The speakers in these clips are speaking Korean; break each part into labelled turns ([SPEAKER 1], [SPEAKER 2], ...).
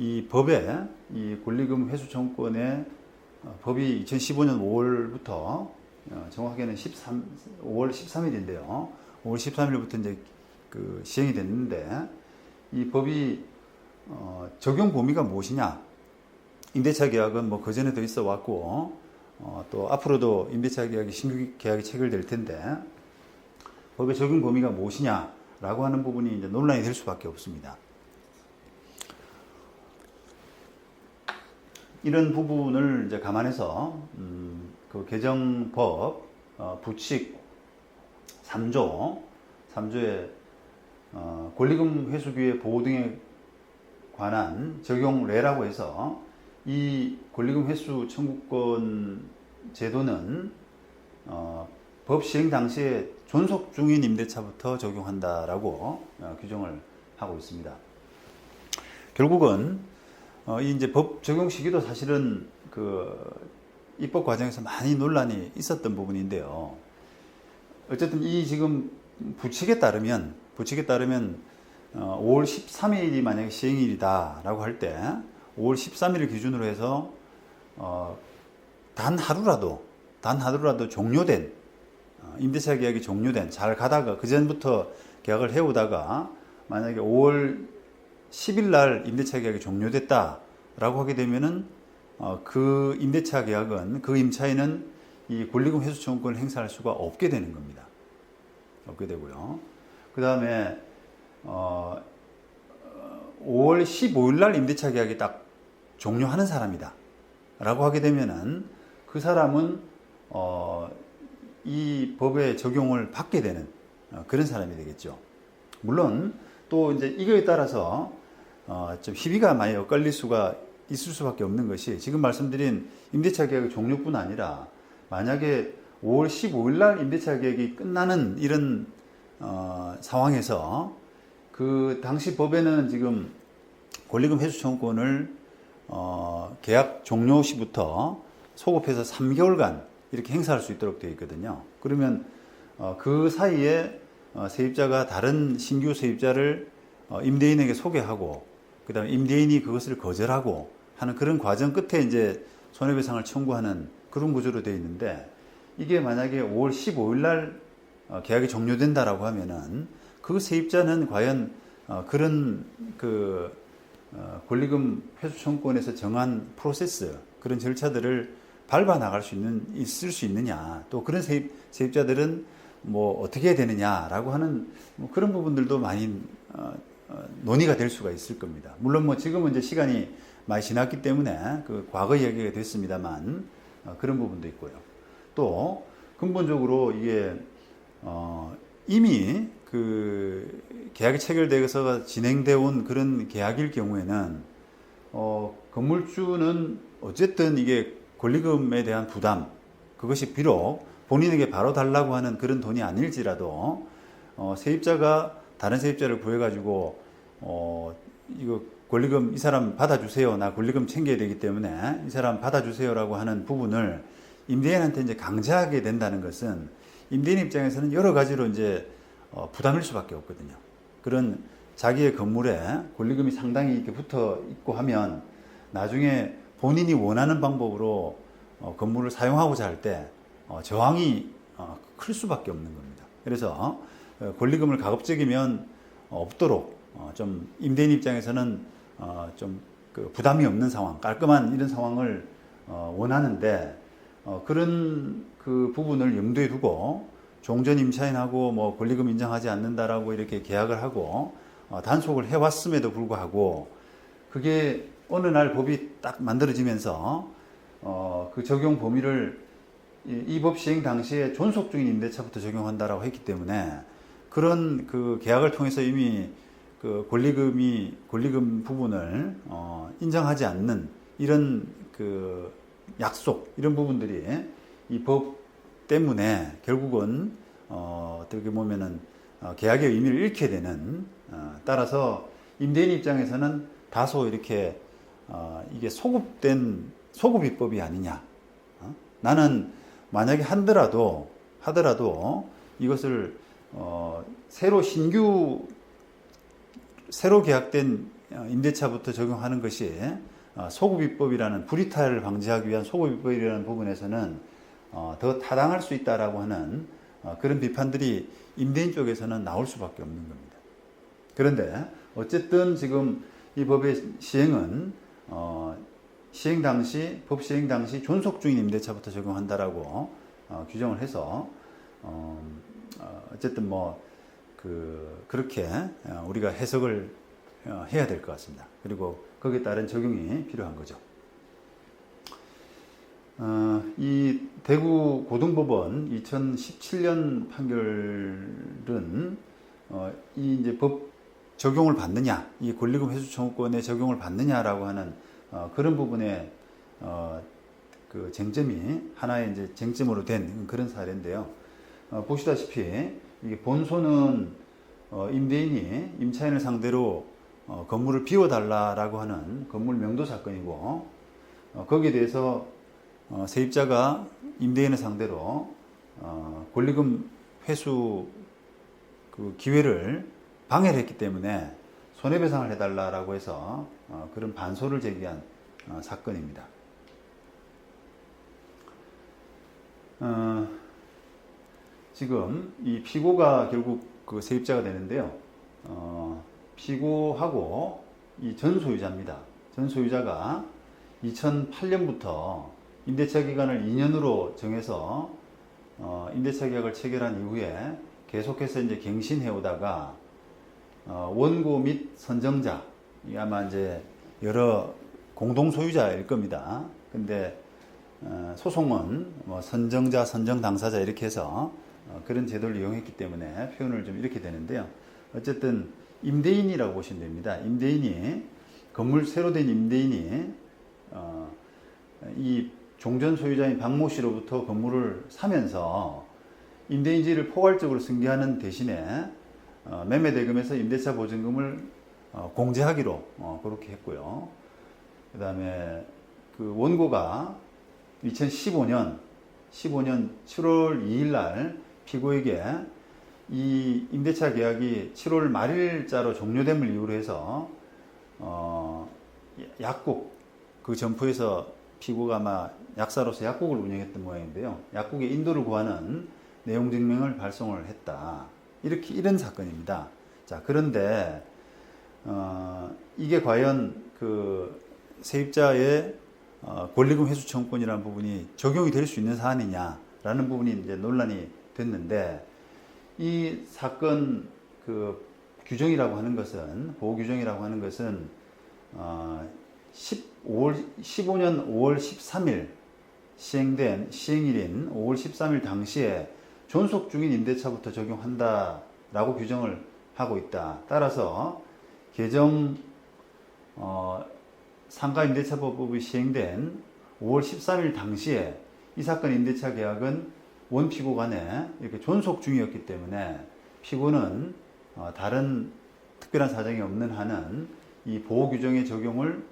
[SPEAKER 1] 이 법에 이 권리금 회수 청구권의 법이 2015년 5월부터 정확하게는 5월 13일인데요. 5월 13일부터 이제 그 시행이 됐는데 이 법이 적용 범위가 무엇이냐? 임대차 계약은 뭐 그전에도 있어 왔고 또 앞으로도 임대차 계약이 신규 계약이 체결될 텐데 법의 적용 범위가 무엇이냐라고 하는 부분이 이제 논란이 될 수밖에 없습니다. 이런 부분을 이제 감안해서 그 개정법 부칙 3조의 권리금 회수기회 보호 등에 관한 적용례라고 해서 이 권리금 회수 청구권 제도는 법 시행 당시에 존속 중인 임대차부터 적용한다라고 규정을 하고 있습니다. 결국은 이 이제 법 적용 시기도 사실은 그 입법 과정에서 많이 논란이 있었던 부분인데요. 어쨌든 이 지금 부칙에 따르면 5월 13일이 만약에 시행일이다라고 할 때 5월 13일을 기준으로 해서 단 하루라도 종료된 임대차 계약이 종료된 잘 가다가 그 전부터 계약을 해오다가 만약에 5월 10일 날 임대차 계약이 종료됐다라고 하게 되면은 그 임대차 계약은 그 임차인은 이 권리금 회수 청구권을 행사할 수가 없게 되는 겁니다. 없게 되고요. 그 다음에 5월 15일 날 임대차 계약이 딱 종료하는 사람이다 라고 하게 되면은 그 사람은 이 법의 적용을 받게 되는 그런 사람이 되겠죠. 물론 또 이제 이거에 따라서 좀 희비가 많이 엇갈릴 수가 있을 수밖에 없는 것이 지금 말씀드린 임대차 계약의 종료뿐 아니라 만약에 5월 15일 날 임대차 계약이 끝나는 이런 상황에서 그 당시 법에는 지금 권리금 회수 청구권을 계약 종료 시부터 소급해서 3개월간 이렇게 행사할 수 있도록 되어 있거든요. 그러면 그 사이에 세입자가 다른 신규 세입자를 임대인에게 소개하고 그 다음에 임대인이 그것을 거절하고 하는 그런 과정 끝에 이제 손해배상을 청구하는 그런 구조로 되어 있는데 이게 만약에 5월 15일 날 계약이 종료된다라고 하면은 그 세입자는 과연 그런 그 권리금 회수 청구권에서 정한 프로세스 그런 절차들을 밟아 나갈 수 있을 수 있느냐 또 그런 세입자들은 뭐 어떻게 해야 되느냐라고 하는 뭐 그런 부분들도 많이 논의가 될 수가 있을 겁니다. 물론 뭐 지금은 이제 시간이 많이 지났기 때문에 그 과거 이야기가 됐습니다만 그런 부분도 있고요. 또 근본적으로 이게 이미 그 계약이 체결되어서 진행되어 온 그런 계약일 경우에는 건물주는 어쨌든 이게 권리금에 대한 부담 그것이 비록 본인에게 바로 달라고 하는 그런 돈이 아닐지라도 세입자가 다른 세입자를 구해가지고 이거 권리금 이 사람 받아주세요. 나 권리금 챙겨야 되기 때문에 이 사람 받아주세요라고 하는 부분을 임대인한테 이제 강제하게 된다는 것은 임대인 입장에서는 여러 가지로 이제 부담일 수밖에 없거든요. 그런 자기의 건물에 권리금이 상당히 이렇게 붙어 있고 하면 나중에 본인이 원하는 방법으로 건물을 사용하고자 할 때 저항이 클 수밖에 없는 겁니다. 그래서 권리금을 가급적이면 없도록 좀 임대인 입장에서는 좀 그 부담이 없는 상황, 깔끔한 이런 상황을 원하는데 그런 그 부분을 염두에 두고 종전 임차인하고 뭐 권리금 인정하지 않는다라고 이렇게 계약을 하고 단속을 해왔음에도 불구하고 그게 어느 날 법이 딱 만들어지면서 그 적용 범위를 이 법 시행 당시에 존속 중인 임대차부터 적용한다라고 했기 때문에 그런 그 계약을 통해서 이미 그 권리금 부분을 인정하지 않는 이런 그 약속 이런 부분들이 이 법 때문에 결국은 어떻게 보면은 계약의 의미를 잃게 되는 따라서 임대인 입장에서는 다소 이렇게 이게 소급 입법이 아니냐. 나는 만약에 하더라도 이것을 새로 계약된 임대차부터 적용하는 것이 소급입법이라는 불이탈을 방지하기 위한 소급입법이라는 부분에서는 더 타당할 수 있다라고 하는 그런 비판들이 임대인 쪽에서는 나올 수밖에 없는 겁니다. 그런데 어쨌든 지금 이 법의 시행은 시행 당시 법 시행 당시 존속 중인 임대차부터 적용한다라고 규정을 해서 어쨌든 뭐 그렇게 우리가 해석을 해야 될 것 같습니다. 그리고 거기에 따른 적용이 필요한 거죠. 이 대구 고등법원 2017년 판결은 이 이제 법 적용을 받느냐, 이 권리금 회수 청구권의 적용을 받느냐라고 하는 그런 부분에 그 쟁점이 하나의 이제 쟁점으로 된 그런 사례인데요. 보시다시피 이게 본소는 임대인이 임차인을 상대로 건물을 비워달라라고 하는 건물 명도 사건이고 거기에 대해서 세입자가 임대인을 상대로 권리금 회수 그 기회를 방해를 했기 때문에 손해배상을 해달라라고 해서 그런 반소를 제기한 사건입니다. 지금 이 피고가 결국 그 세입자가 되는데요. 피고하고 이 전소유자입니다. 전소유자가 2008년부터 임대차 기간을 2년으로 정해서 임대차 계약을 체결한 이후에 계속해서 이제 갱신해 오다가 원고 및 선정자, 이 아마 이제 여러 공동 소유자일 겁니다. 근데 소송은 뭐 선정자, 선정 당사자 이렇게 해서 그런 제도를 이용했기 때문에 표현을 좀 이렇게 되는데요. 어쨌든 임대인이라고 보시면 됩니다. 임대인이 건물 새로 된 임대인이 이 종전 소유자인 박모 씨로부터 건물을 사면서 임대인지를 포괄적으로 승계하는 대신에 매매 대금에서 임대차 보증금을 공제하기로 그렇게 했고요. 그 다음에 그 원고가 2015년 7월 2일 날 피고에게 이 임대차 계약이 7월 말일자로 종료됨을 이유로 해서 약국 그 점포에서 피고가 아마 약사로서 약국을 운영했던 모양인데요. 약국의 인도를 구하는 내용 증명을 발송을 했다. 이런 사건입니다. 자, 그런데 이게 과연 그 세입자의 권리금 회수 청구권이라는 부분이 적용이 될 수 있는 사안이냐라는 부분이 이제 논란이 됐는데, 이 사건 그 규정이라고 하는 것은, 보호 규정이라고 하는 것은 15년 5월 13일 시행된 시행일인 5월 13일 당시에 존속 중인 임대차부터 적용한다라고 규정을 하고 있다. 따라서 개정 상가임대차법이 시행된 5월 13일 당시에 이 사건 임대차 계약은 원 피고 간에 이렇게 존속 중이었기 때문에 피고는 다른 특별한 사정이 없는 한은 이 보호 규정의 적용을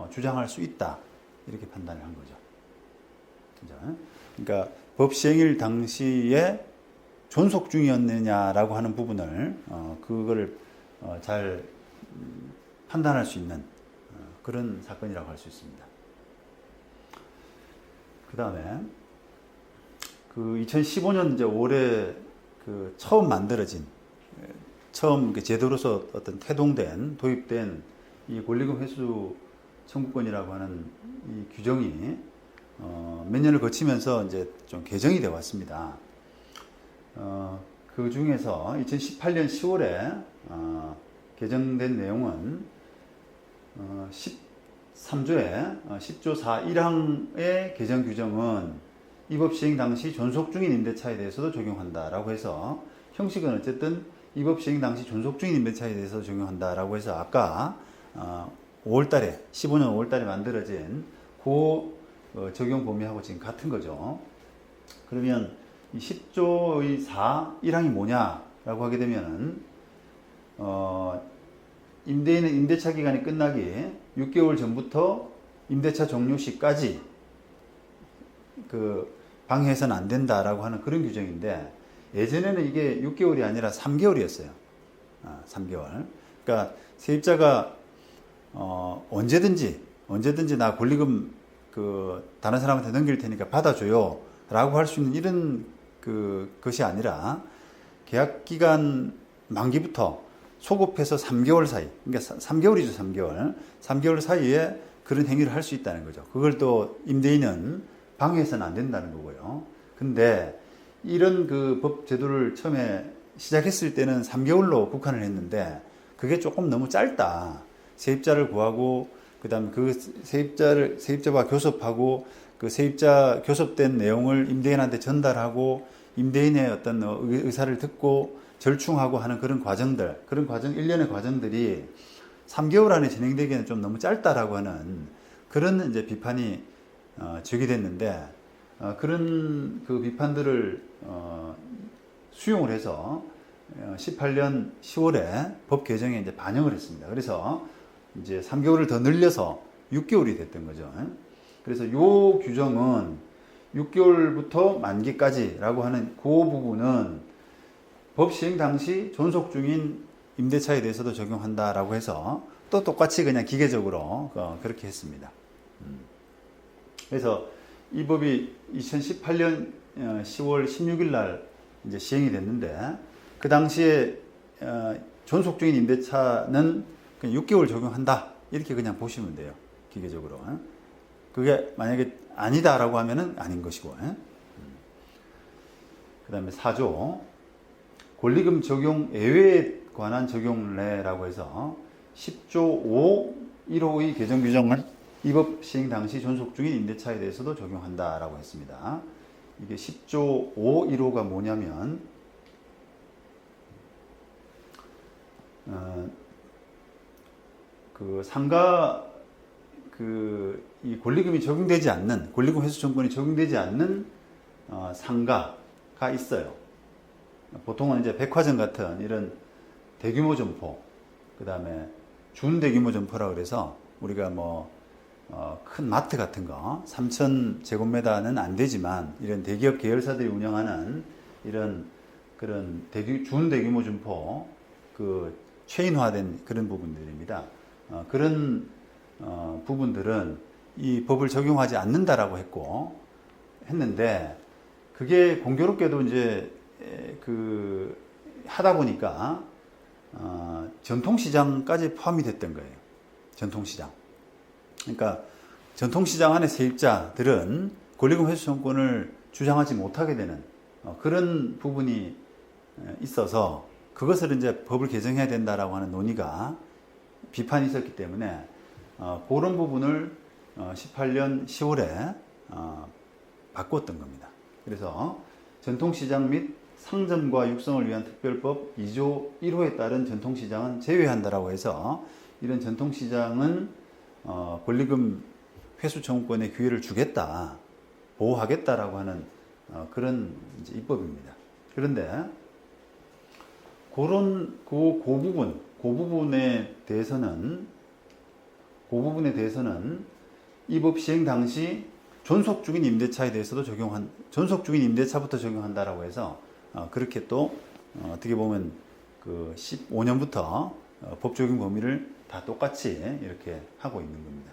[SPEAKER 1] 주장할 수 있다. 이렇게 판단을 한 거죠. 그러니까 법 시행일 당시에 존속 중이었느냐라고 하는 부분을 그거를 잘 판단할 수 있는 그런 사건이라고 할 수 있습니다. 그 다음에 그 2015년 이제 올해 그 처음 만들어진 처음 제도로서 어떤 태동된 도입된 이 권리금 회수 청구권이라고 하는 이 규정이 몇 년을 거치면서 이제 좀 개정이 되어 왔습니다. 그 중에서 2018년 10월에 개정된 내용은 13조의 10조 4 1항의 개정 규정은 이 법 시행 당시 존속 중인 임대차에 대해서도 적용한다라고 해서, 형식은 어쨌든 이 법 시행 당시 존속 중인 임대차에 대해서 적용한다라고 해서 아까 5월달에 15년 5월달에 만들어진 그 적용 범위하고 지금 같은 거죠. 그러면 이 10조의 4 1항이 뭐냐라고 하게 되면은 임대인은 임대차 기간이 끝나기 6개월 전부터 임대차 종료 시까지 그 방해해서는 안 된다라고 하는 그런 규정인데, 예전에는 이게 6개월이 아니라 3개월이었어요. 3개월. 그러니까 세입자가 언제든지 나 권리금 다른 사람한테 넘길 테니까 받아줘요 라고 할 수 있는 이런 것이 아니라 계약 기간 만기부터 소급해서 3개월 사이, 그러니까 3개월이죠, 3개월. 3개월 사이에 그런 행위를 할 수 있다는 거죠. 그걸 또 임대인은 방해해서는 안 된다는 거고요. 근데 이런 법 제도를 처음에 시작했을 때는 3개월로 국한을 했는데 그게 조금 너무 짧다. 세입자를 구하고 그다음에 세입자와 교섭하고 그 세입자 교섭된 내용을 임대인한테 전달하고 임대인의 어떤 의사를 듣고 절충하고 하는 그런 일련의 과정들이 3개월 안에 진행되기에는 좀 너무 짧다라고 하는 그런 이제 비판이 제기됐는데 그런 비판들을 수용을 해서 18년 10월에 법 개정에 이제 반영을 했습니다. 그래서 이제 3개월을 더 늘려서 6개월이 됐던 거죠. 그래서 요 규정은 6개월부터 만기까지라고 하는 그 부분은 법 시행 당시 존속 중인 임대차에 대해서도 적용한다라고 해서 또 똑같이 그냥 기계적으로 그렇게 했습니다. 그래서 이 법이 2018년 10월 16일 날 이제 시행이 됐는데 그 당시에 존속 중인 임대차는 그냥 6개월 적용한다 이렇게 그냥 보시면 돼요. 기계적으로. 그게 만약에 아니다라고 하면은 아닌 것이고. 그 다음에 4조 권리금 적용 예외에 관한 적용례라고 해서 10조 5, 1호의 개정 규정을 이 법 시행 당시 존속 중인 임대차에 대해서도 적용한다라고 했습니다. 이게 10조 5, 1호가 뭐냐면 상가 이 권리금이 적용되지 않는 권리금 회수 청구권이 적용되지 않는 상가가 있어요. 보통은 이제 백화점 같은 이런 대규모 점포, 그 다음에 준대규모 점포라 그래서 우리가 큰 마트 같은 거 3,000제곱미터는 안 되지만 이런 대기업 계열사들이 운영하는 이런 그런 준대규모 점포 체인화된 그런 부분들입니다. 그런 부분들은 이 법을 적용하지 않는다라고 했는데 그게 공교롭게도 이제 하다 보니까 전통시장까지 포함이 됐던 거예요. 전통시장. 그러니까 전통시장 안에 세입자들은 권리금 회수 청구권을 주장하지 못하게 되는 그런 부분이 있어서 그것을 이제 법을 개정해야 된다라고 하는 논의가 비판이 있었기 때문에 그런 부분을 18년 10월에 바꿨던 겁니다. 그래서 전통시장 및 상점과 육성을 위한 특별법 2조 1호에 따른 전통시장은 제외한다라고 해서 이런 전통시장은 권리금 회수 청구권의 기회를 주겠다, 보호하겠다라고 하는 그런 이제 입법입니다. 그런데 그 부분에 대해서는 이 법 시행 당시 존속 중인 임대차에 대해서도 존속 중인 임대차부터 적용한다라고 해서 그렇게 또 어떻게 보면 15년부터 법 적용 범위를 다 똑같이 이렇게 하고 있는 겁니다.